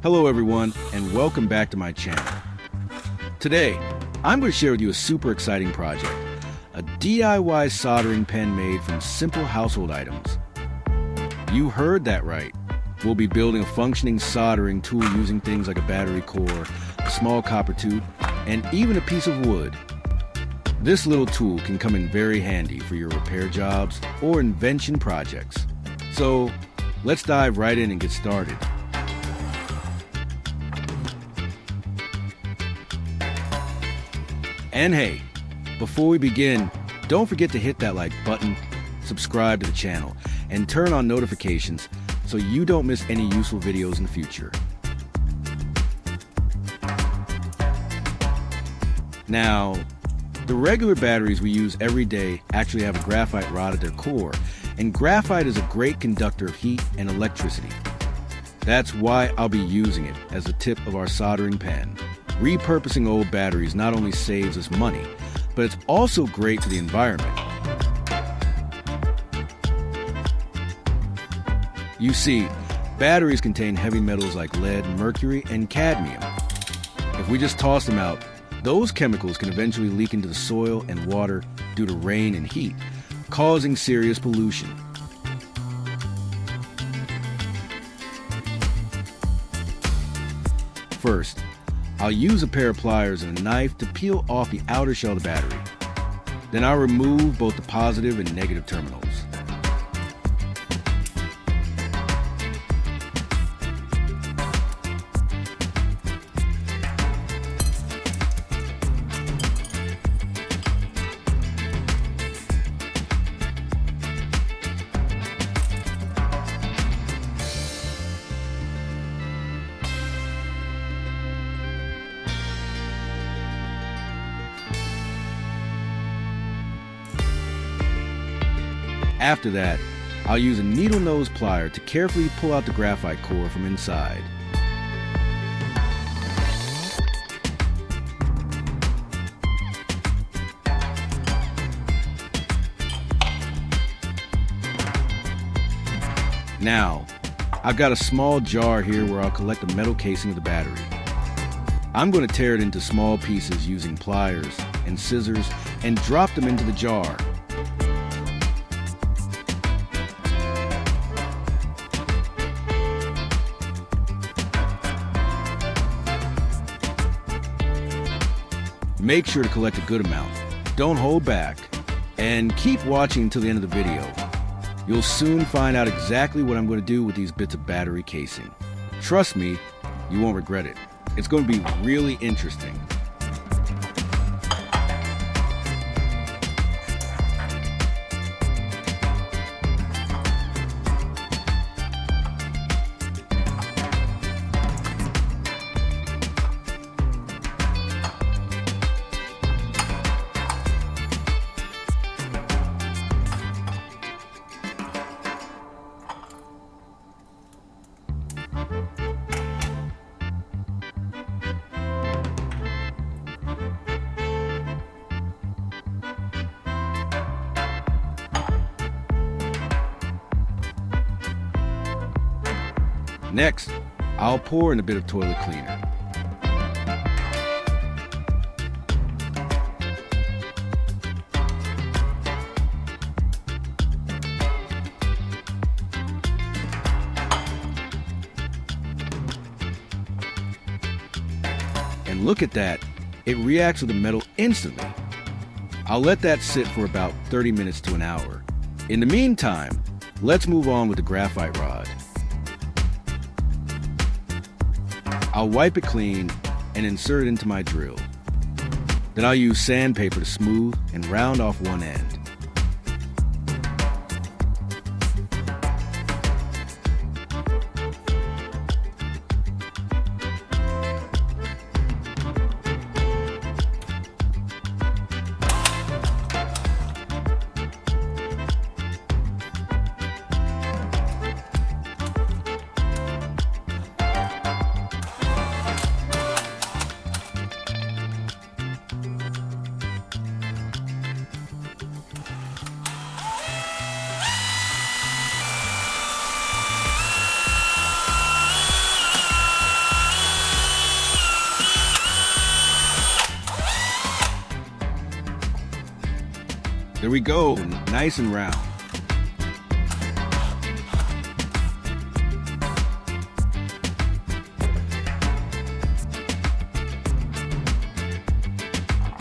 Hello everyone, and welcome back to my channel. Today, I'm going to share with you a super exciting project, a DIY soldering pen made from simple household items. You heard that right. We'll be building a functioning soldering tool using things like a battery core, a small copper tube, and even a piece of wood. This little tool can come in very handy for your repair jobs or invention projects. So, let's dive right in and get started. And hey, before we begin, don't forget to hit that like button, subscribe to the channel, and turn on notifications so you don't miss any useful videos in the future. Now, the regular batteries we use every day actually have a graphite rod at their core, and graphite is a great conductor of heat and electricity. That's why I'll be using it as the tip of our soldering pen. Repurposing old batteries not only saves us money, but it's also great for the environment. You see, batteries contain heavy metals like lead, mercury, and cadmium. If we just toss them out, those chemicals can eventually leak into the soil and water due to rain and heat, causing serious pollution. First, I'll use a pair of pliers and a knife to peel off the outer shell of the battery. Then I'll remove both the positive and negative terminals. After that, I'll use a needle nose plier to carefully pull out the graphite core from inside. Now, I've got a small jar here where I'll collect the metal casing of the battery. I'm going to tear it into small pieces using pliers and scissors and drop them into the jar. Make sure to collect a good amount. Don't hold back. And keep watching until the end of the video. You'll soon find out exactly what I'm going to do with these bits of battery casing. Trust me, you won't regret it. It's going to be really interesting. Next, I'll pour in a bit of toilet cleaner. And look at that, it reacts with the metal instantly. I'll let that sit for about 30 minutes to an hour. In the meantime, let's move on with the graphite rod. I'll wipe it clean and insert it into my drill. Then I'll use sandpaper to smooth and round off one end. There we go, nice and round.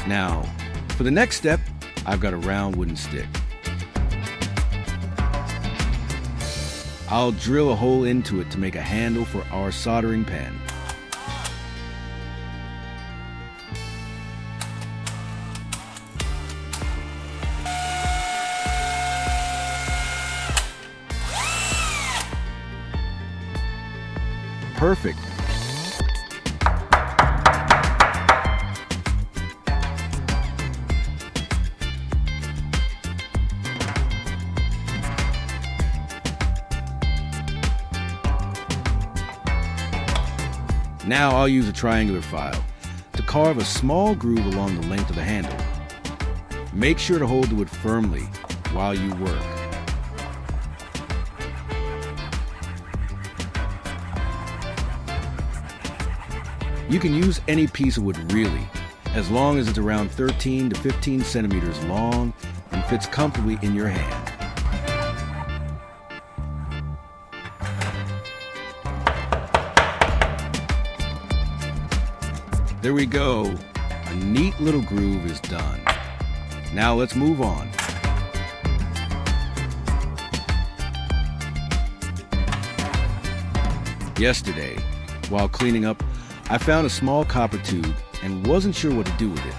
Now, for the next step, I've got a round wooden stick. I'll drill a hole into it to make a handle for our soldering pen. Perfect. Now I'll use a triangular file to carve a small groove along the length of the handle. Make sure to hold the wood firmly while you work. You can use any piece of wood really, as long as it's around 13 to 15 centimeters long and fits comfortably in your hand. There we go. A neat little groove is done. Now let's move on. Yesterday, while cleaning up, I found a small copper tube and wasn't sure what to do with it.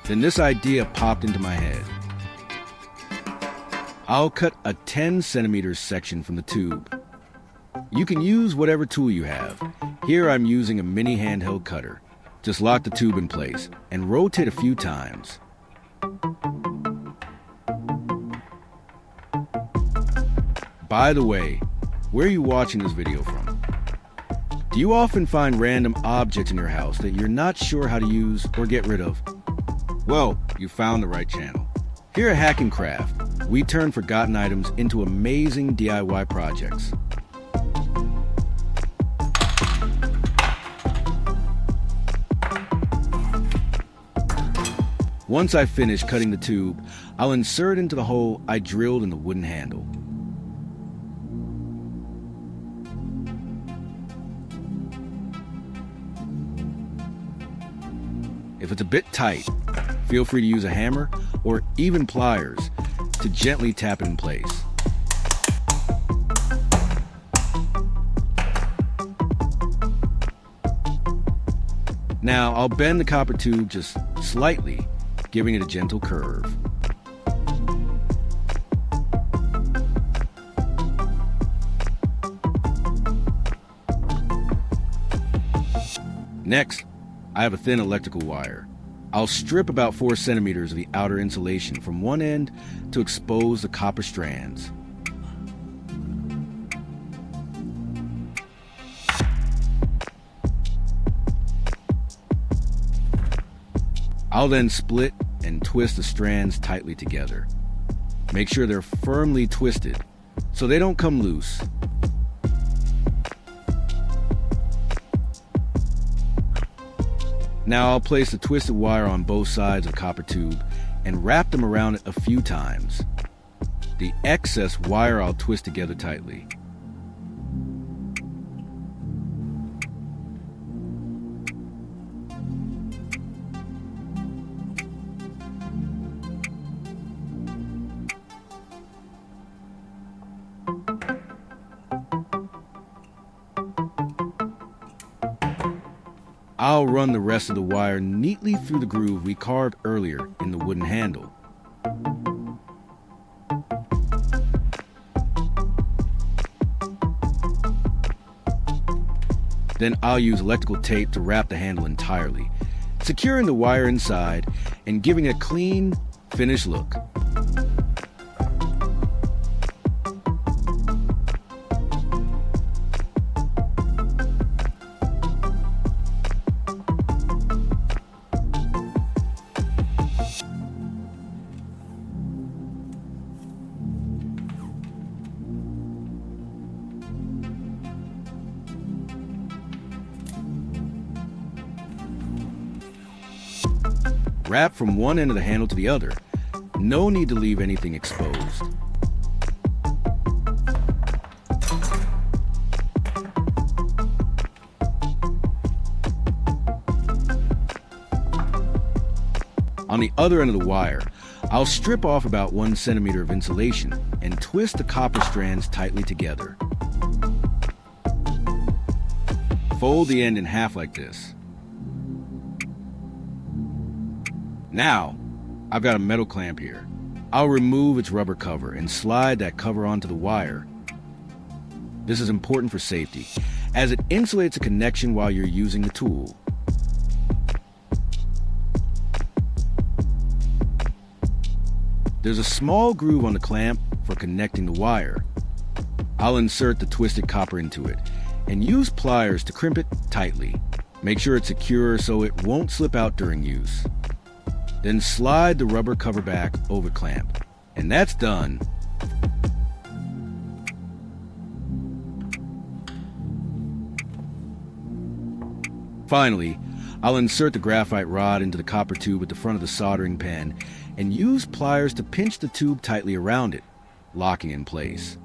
Then this idea popped into my head. I'll cut a 10 centimeters section from the tube. You can use whatever tool you have. Here I'm using a mini handheld cutter. Just lock the tube in place and rotate a few times. By the way, where are you watching this video from? Do you often find random objects in your house that you're not sure how to use or get rid of? Well, you found the right channel. Here at Hack and Craft, we turn forgotten items into amazing DIY projects. Once I finish cutting the tube, I'll insert it into the hole I drilled in the wooden handle. If it's a bit tight, feel free to use a hammer or even pliers to gently tap it in place. Now I'll bend the copper tube just slightly, giving it a gentle curve. Next, I have a thin electrical wire. I'll strip about 4 centimeters of the outer insulation from one end to expose the copper strands. I'll then split and twist the strands tightly together. Make sure they're firmly twisted so they don't come loose. Now I'll place the twisted wire on both sides of the copper tube and wrap them around it a few times. The excess wire I'll twist together tightly. I'll run the rest of the wire neatly through the groove we carved earlier in the wooden handle. Then I'll use electrical tape to wrap the handle entirely, securing the wire inside and giving it a clean, finished look. Wrap from one end of the handle to the other, No need to leave anything exposed. On the other end of the wire, I'll strip off about 1 centimeter of insulation and twist the copper strands tightly together. Fold the end in half like this. Now, I've got a metal clamp here. I'll remove its rubber cover and slide that cover onto the wire. This is important for safety, as it insulates a connection while you're using the tool. There's a small groove on the clamp for connecting the wire. I'll insert the twisted copper into it and use pliers to crimp it tightly. Make sure it's secure so it won't slip out during use. Then slide the rubber cover back over the clamp. And that's done. Finally, I'll insert the graphite rod into the copper tube at the front of the soldering pen and use pliers to pinch the tube tightly around it, locking in place.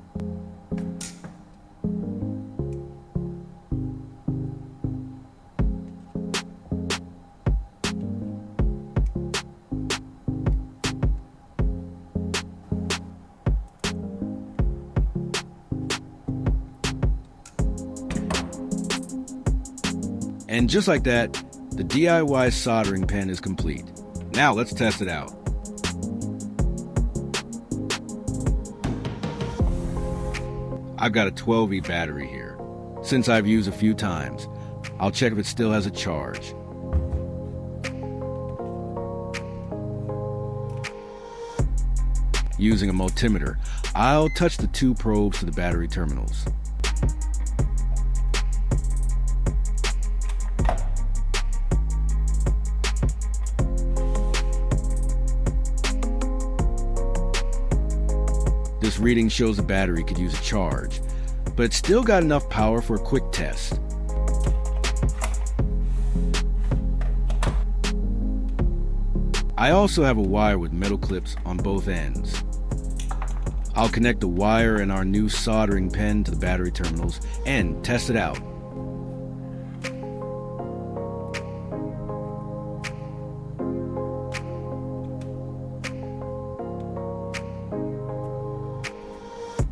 And just like that, the DIY soldering pen is complete. Now let's test it out. I've got a 12V battery here. Since I've used a few times, I'll check if it still has a charge. Using a multimeter, I'll touch the 2 probes to the battery terminals. This reading shows the battery could use a charge, but it's still got enough power for a quick test. I also have a wire with metal clips on both ends. I'll connect the wire and our new soldering pen to the battery terminals and test it out.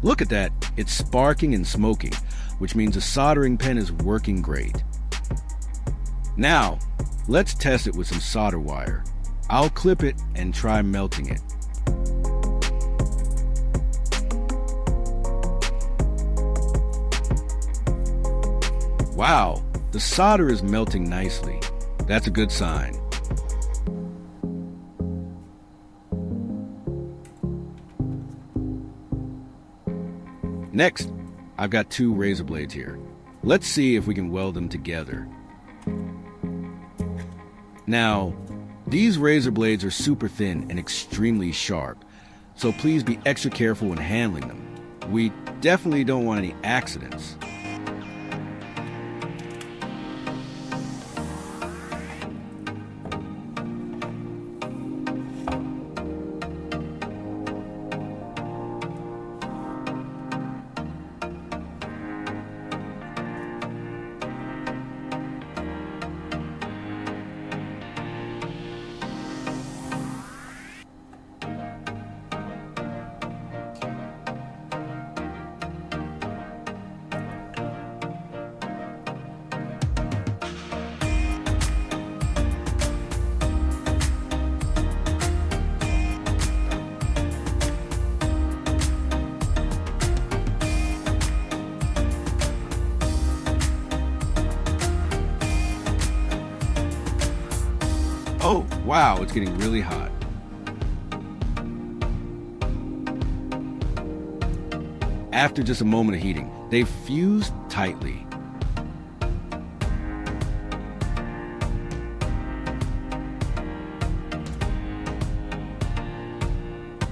Look at that, it's sparking and smoking, which means the soldering pen is working great. Now, let's test it with some solder wire. I'll clip it and try melting it. Wow, the solder is melting nicely. That's a good sign. Next, I've got 2 razor blades here. Let's see if we can weld them together. Now, these razor blades are super thin and extremely sharp, so please be extra careful when handling them. We definitely don't want any accidents. Oh, wow, it's getting really hot. After just a moment of heating, they've fused tightly.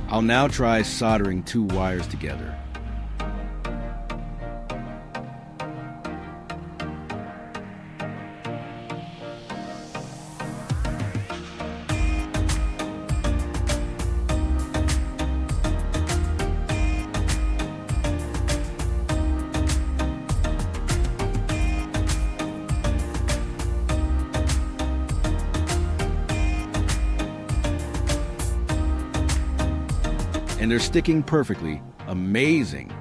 I'll now try soldering 2 wires together. and they're sticking perfectly. Amazing.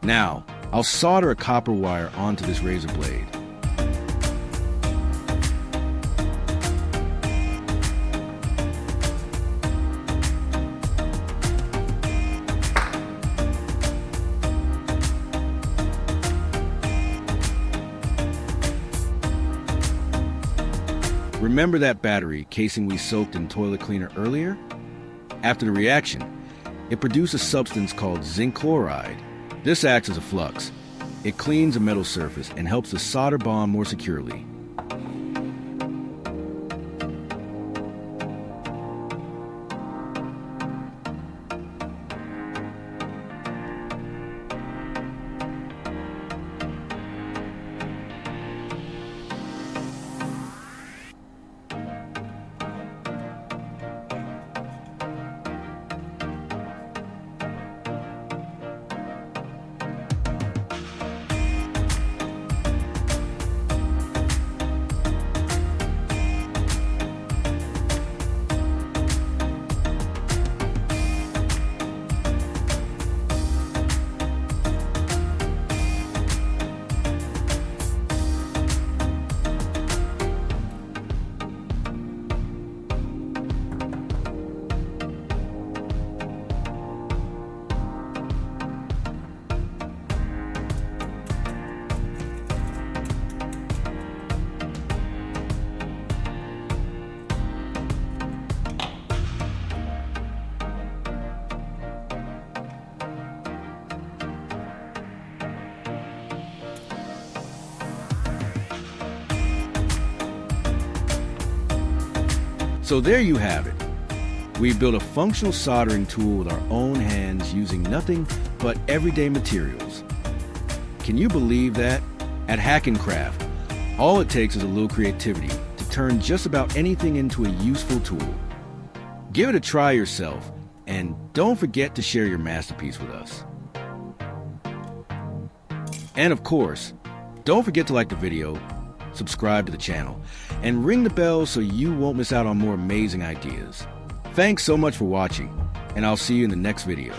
Now, I'll solder a copper wire onto this razor blade. Remember that battery casing we soaked in toilet cleaner earlier? After the reaction, it produced a substance called zinc chloride. This acts as a flux. It cleans a metal surface and helps the solder bond more securely. So there you have it. We built a functional soldering tool with our own hands using nothing but everyday materials. Can you believe that? At Hack and Craft, all it takes is a little creativity to turn just about anything into a useful tool. Give it a try yourself, and don't forget to share your masterpiece with us. And of course, don't forget to like the video, subscribe to the channel, and ring the bell so you won't miss out on more amazing ideas. Thanks so much for watching, and I'll see you in the next video.